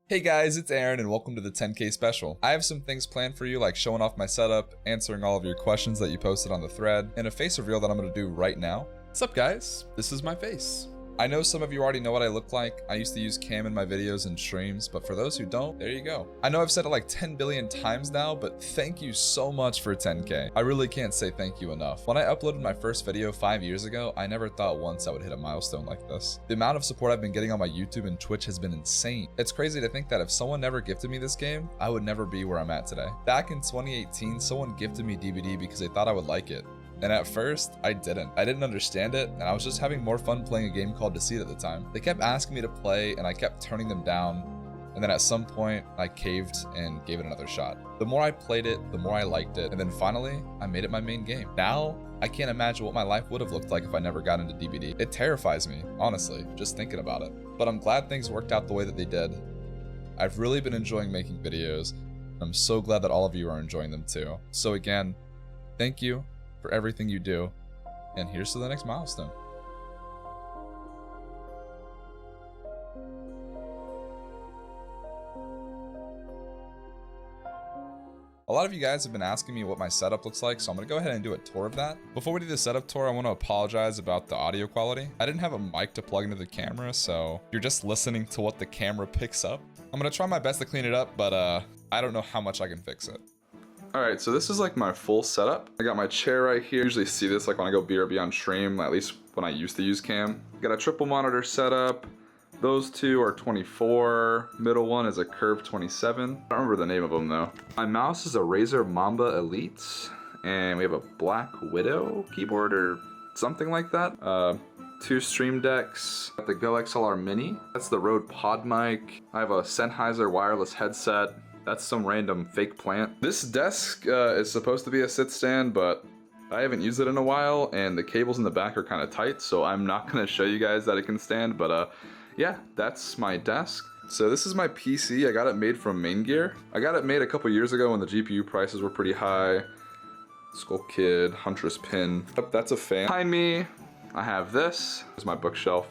Hey guys, it's Aaron and welcome to the 10K special. I have some things planned for you like showing off my setup, answering all of your questions that you posted on the thread, and a face reveal that I'm going to do right now. What's up guys? This is my face. I know some of you already know what I look like. I used to use cam in my videos and streams, but for those who don't, there you go. I know I've said it like 10 billion times now, but thank you so much for 10K. I really can't say thank you enough. When I uploaded my first video 5 years ago, I never thought once I would hit a milestone like this. The amount of support I've been getting on my YouTube and Twitch has been insane. It's crazy to think that if someone never gifted me this game, I would never be where I'm at today. Back in 2018, someone gifted me DBD because they thought I would like it. And at first, I didn't understand it, and I was just having more fun playing a game called Deceit at the time. They kept asking me to play, and I kept turning them down, and then at some point, I caved and gave it another shot. The more I played it, the more I liked it, and then finally, I made it my main game. Now, I can't imagine what my life would have looked like if I never got into DBD. It terrifies me, honestly, just thinking about it. But I'm glad things worked out the way that they did. I've really been enjoying making videos, and I'm so glad that all of you are enjoying them too. So again, thank you for everything you do, and here's to the next milestone. A lot of you guys have been asking me what my setup looks like, so I'm gonna go ahead and do a tour of that. Before we do the setup tour, I want to apologize about the audio quality. I didn't have a mic to plug into the camera, so you're just listening to what the camera picks up. I'm gonna try my best to clean it up, but I don't know how much I can fix it. Alright, so this is like my full setup. I got my chair right here. I usually see this like when I go BRB on stream, at least when I used to use cam. Got a triple monitor setup. Those two are 24. Middle one is a Curve 27. I don't remember the name of them though. My mouse is a Razer Mamba Elite, and we have a Black Widow keyboard or something like that. Two Stream Decks. Got the Go XLR Mini. That's the Rode Pod mic. I have a Sennheiser wireless headset. That's some random fake plant. This desk is supposed to be a sit stand, but I haven't used it in a while, and the cables in the back are kind of tight, so I'm not gonna show you guys that it can stand, but yeah, that's my desk. So this is my PC. I got it made from Main Gear. I got it made a couple years ago when the GPU prices were pretty high. Skull Kid, Huntress Pin. Yep, that's a fan. Behind me, I have this. This is my bookshelf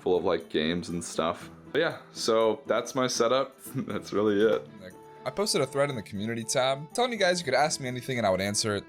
full of like games and stuff. But yeah, so that's my setup. That's really it. I posted a thread in the community tab telling you guys you could ask me anything and I would answer it.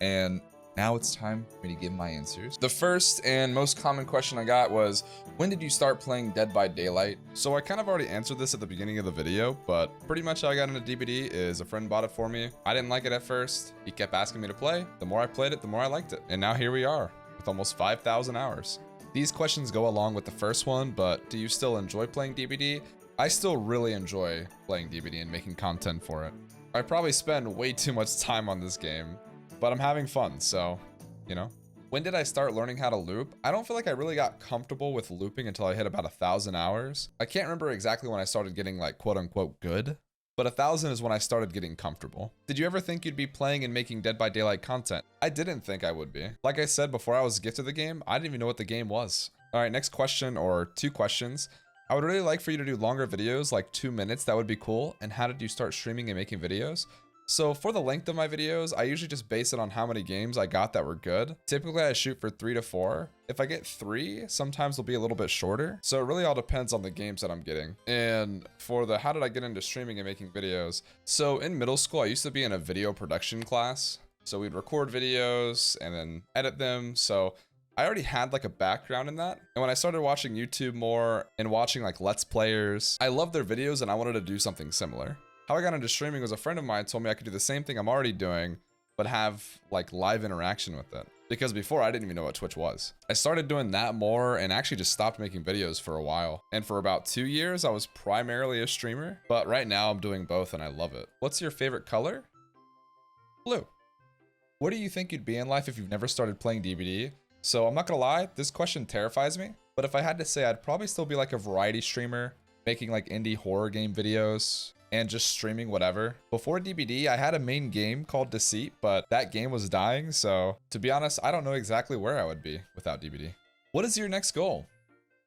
And now it's time for me to give my answers. The first and most common question I got was, when did you start playing Dead by Daylight? So I kind of already answered this at the beginning of the video, but pretty much how I got into DBD is a friend bought it for me. I didn't like it at first. He kept asking me to play. The more I played it, the more I liked it. And now here we are with almost 5,000 hours. These questions go along with the first one, but do you still enjoy playing DBD? I still really enjoy playing DBD and making content for it. I probably spend way too much time on this game, but I'm having fun, so, you know. When did I start learning how to loop? I don't feel like I really got comfortable with looping until I hit about 1,000 hours. I can't remember exactly when I started getting like quote unquote good, but 1,000 is when I started getting comfortable. Did you ever think you'd be playing and making Dead by Daylight content? I didn't think I would be. Like I said, before I was gifted the game, I didn't even know what the game was. All right, next question, or two questions. I would really like for you to do longer videos, like 2 minutes, that would be cool. And how did you start streaming and making videos? So for the length of my videos, I usually just base it on how many games I got that were good. Typically I shoot for 3 to 4. If I get 3, sometimes they'll be a little bit shorter. So it really all depends on the games that I'm getting. And for the how did I get into streaming and making videos? So in middle school, I used to be in a video production class. So we'd record videos and then edit them. So I already had like a background in that. And when I started watching YouTube more and watching like Let's Players, I loved their videos and I wanted to do something similar. How I got into streaming was a friend of mine told me I could do the same thing I'm already doing, but have like live interaction with it. Because before I didn't even know what Twitch was. I started doing that more and actually just stopped making videos for a while. And for about 2 years, I was primarily a streamer, but right now I'm doing both and I love it. What's your favorite color? Blue. Where do you think you'd be in life if you've never started playing DBD? So I'm not gonna lie, this question terrifies me, but if I had to say, I'd probably still be like a variety streamer, making like indie horror game videos, and just streaming whatever. Before DBD, I had a main game called Deceit, but that game was dying, so to be honest, I don't know exactly where I would be without DBD. What is your next goal?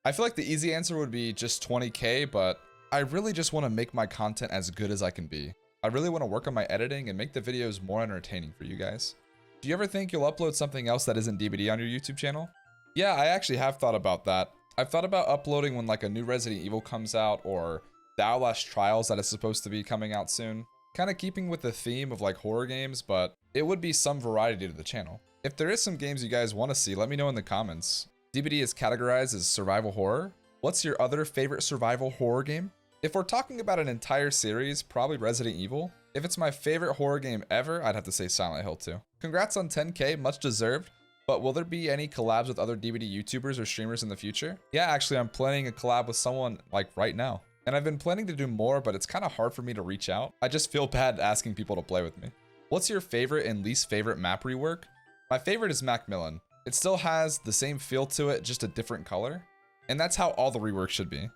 I feel like the easy answer would be just 20K, but I really just want to make my content as good as I can be. I really want to work on my editing and make the videos more entertaining for you guys. Do you ever think you'll upload something else that isn't DBD on your YouTube channel? Yeah, I actually have thought about that. I've thought about uploading when like a new Resident Evil comes out, or the Outlast Trials that is supposed to be coming out soon. Kind of keeping with the theme of like horror games, but it would be some variety to the channel. If there is some games you guys want to see, let me know in the comments. DBD is categorized as survival horror. What's your other favorite survival horror game? If we're talking about an entire series, probably Resident Evil. If it's my favorite horror game ever, I'd have to say Silent Hill 2. Congrats on 10K, much deserved. But will there be any collabs with other DBD YouTubers or streamers in the future? Yeah, actually, I'm planning a collab with someone like right now. And I've been planning to do more, but it's kind of hard for me to reach out. I just feel bad asking people to play with me. What's your favorite and least favorite map rework? My favorite is Macmillan. It still has the same feel to it, just a different color. And that's how all the reworks should be.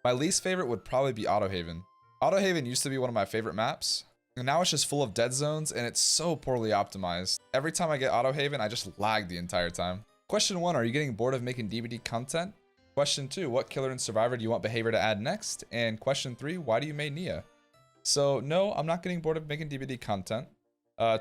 My least favorite would probably be Autohaven. Autohaven used to be one of my favorite maps. And now it's just full of dead zones and it's so poorly optimized. Every time I get Autohaven, I just lag the entire time. Question 1, are you getting bored of making DBD content? Question 2, what killer and survivor do you want behavior to add next? And question 3, why do you main Nia? So no, I'm not getting bored of making DBD content.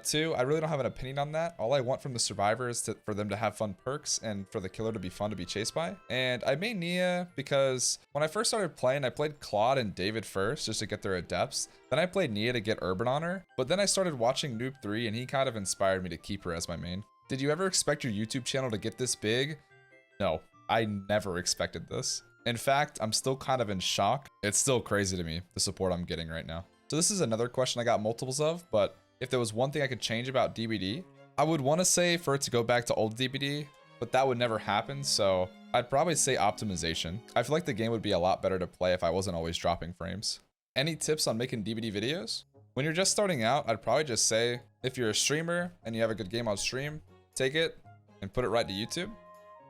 2, I really don't have an opinion on that. All I want from the survivor is for them to have fun perks and for the killer to be fun to be chased by. And I made Nia because when I first started playing, I played Claude and David first just to get their adepts. Then I played Nia to get Urban on her. But then I started watching Noob 3 and he kind of inspired me to keep her as my main. Did you ever expect your YouTube channel to get this big? No, I never expected this. In fact, I'm still kind of in shock. It's still crazy to me, the support I'm getting right now. So this is another question I got multiples of, but if there was one thing I could change about DBD, I would want to say for it to go back to old DBD, but that would never happen, so I'd probably say optimization. I feel like the game would be a lot better to play if I wasn't always dropping frames. Any tips on making DBD videos? When you're just starting out, I'd probably just say, if you're a streamer and you have a good game on stream, take it and put it right to YouTube.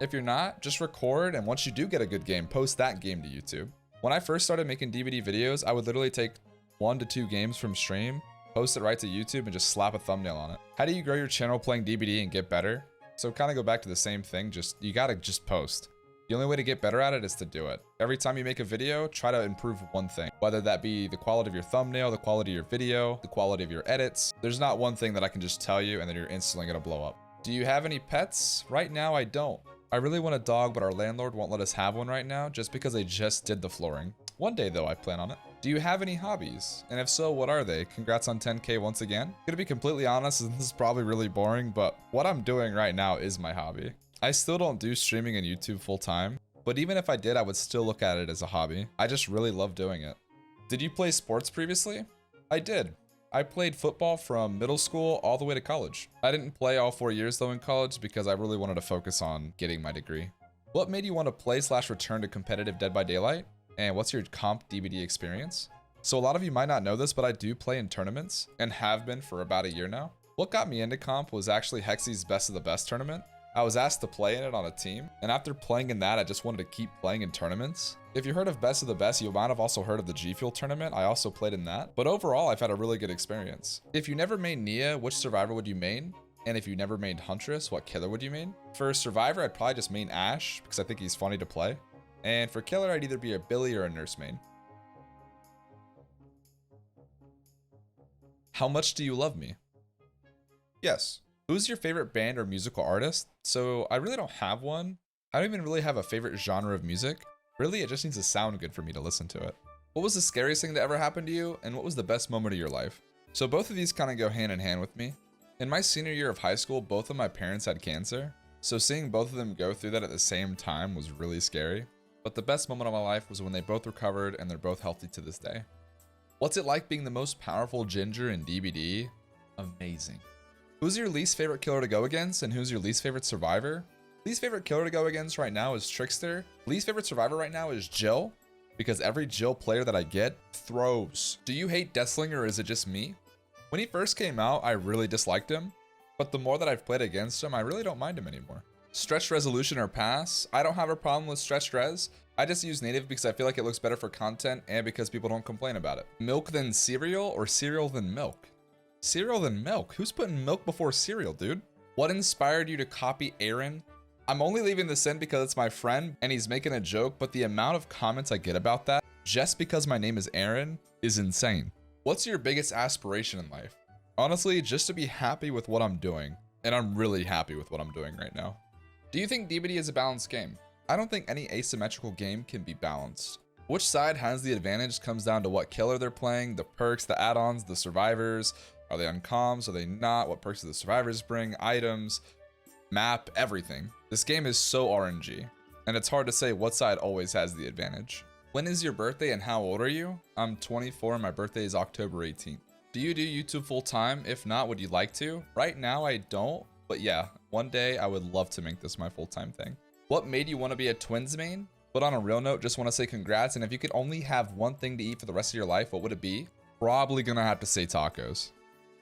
If you're not, just record, and once you do get a good game, post that game to YouTube. When I first started making DBD videos, I would literally take 1 to 2 games from stream, post it right to YouTube, and just slap a thumbnail on it. How do you grow your channel playing DBD and get better? So kind of go back to the same thing, you gotta just post. The only way to get better at it is to do it. Every time you make a video, try to improve one thing. Whether that be the quality of your thumbnail, the quality of your video, the quality of your edits. There's not one thing that I can just tell you and then you're instantly gonna blow up. Do you have any pets? Right now, I don't. I really want a dog, but our landlord won't let us have one right now just because they just did the flooring. One day though, I plan on it. Do you have any hobbies? And if so, what are they? Congrats on 10K once again. Gonna be completely honest, and this is probably really boring, but what I'm doing right now is my hobby. I still don't do streaming and YouTube full time, but even if I did, I would still look at it as a hobby. I just really love doing it. Did you play sports previously? I did. I played football from middle school all the way to college. I didn't play all 4 years though in college because I really wanted to focus on getting my degree. What made you want to play/return to competitive Dead by Daylight? And what's your comp DBD experience? So a lot of you might not know this, but I do play in tournaments and have been for about a year now. What got me into comp was actually Hexy's Best of the Best tournament. I was asked to play in it on a team, and after playing in that, I just wanted to keep playing in tournaments. If you heard of Best of the Best, you might have also heard of the G Fuel tournament. I also played in that, but overall, I've had a really good experience. If you never main Nia, which survivor would you main? And if you never mained Huntress, what killer would you main? For survivor, I'd probably just main Ash because I think he's funny to play. And for killer, I'd either be a Billy or a nurse main. How much do you love me? Yes. Who's your favorite band or musical artist? So I really don't have one. I don't even really have a favorite genre of music. Really, it just needs to sound good for me to listen to it. What was the scariest thing that ever happened to you? And what was the best moment of your life? So both of these kind of go hand in hand with me. In my senior year of high school, both of my parents had cancer. So seeing both of them go through that at the same time was really scary. But the best moment of my life was when they both recovered and they're both healthy to this day. What's it like being the most powerful ginger in DBD? Amazing. Who's your least favorite killer to go against and who's your least favorite survivor? Least favorite killer to go against right now is Trickster. Least favorite survivor right now is Jill, because every Jill player that I get throws. Do you hate Deathslinger or is it just me? When he first came out, I really disliked him, but the more that I've played against him, I really don't mind him anymore. Stretched resolution or pass? I don't have a problem with stretched res. I just use native because I feel like it looks better for content and because people don't complain about it. Milk then cereal or cereal then milk? Cereal then milk? Who's putting milk before cereal, dude? What inspired you to copy Aaron? I'm only leaving this in because it's my friend and he's making a joke, but the amount of comments I get about that just because my name is Aaron is insane. What's your biggest aspiration in life? Honestly, just to be happy with what I'm doing. And I'm really happy with what I'm doing right now. Do you think DBD is a balanced game? I don't think any asymmetrical game can be balanced. Which side has the advantage comes down to what killer they're playing, the perks, the add-ons, the survivors. Are they on comms? Are they not? What perks do the survivors bring? Items, map, everything. This game is so RNG, and it's hard to say what side always has the advantage. When is your birthday and how old are you? I'm 24 and my birthday is October 18th. Do you do YouTube full time? If not, would you like to? Right now I don't, but yeah, one day I would love to make this my full-time thing. What made you want to be a Twins main? But on a real note, just want to say congrats, and if you could only have one thing to eat for the rest of your life, what would it be? Probably gonna have to say tacos.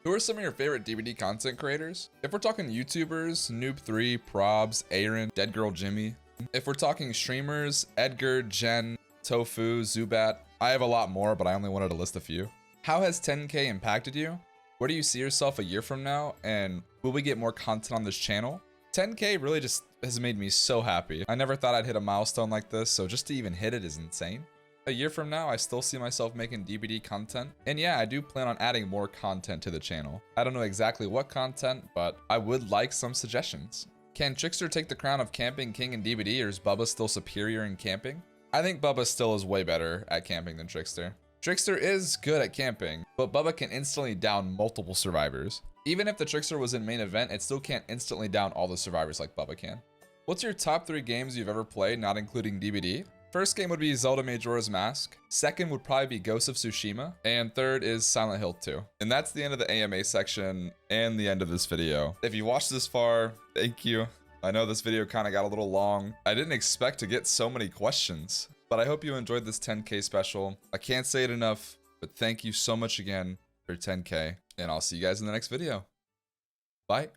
Who are some of your favorite DBD content creators? If we're talking YouTubers, Noob3, Probs, Aaron, Dead Girl Jimmy. If we're talking streamers, Edgar, Jen, Tofu, Zubat. I have a lot more, but I only wanted to list a few. How has 10K impacted you? Where do you see yourself a year from now? And will we get more content on this channel? 10K really just has made me so happy. I never thought I'd hit a milestone like this, so just to even hit it is insane. A year from now, I still see myself making DBD content. And yeah, I do plan on adding more content to the channel. I don't know exactly what content, but I would like some suggestions. Can Trickster take the crown of camping king in DBD, or is Bubba still superior in camping? I think Bubba still is way better at camping than Trickster. Trickster is good at camping, but Bubba can instantly down multiple survivors. Even if the Trickster was in main event, it still can't instantly down all the survivors like Bubba can. What's your top 3 games you've ever played, not including DBD? First game would be Zelda Majora's Mask. Second would probably be Ghost of Tsushima. And third is Silent Hill 2. And that's the end of the AMA section and the end of this video. If you watched this far, thank you. I know this video kind of got a little long. I didn't expect to get so many questions, but I hope you enjoyed this 10K special. I can't say it enough, but thank you so much again for 10K, and I'll see you guys in the next video. Bye.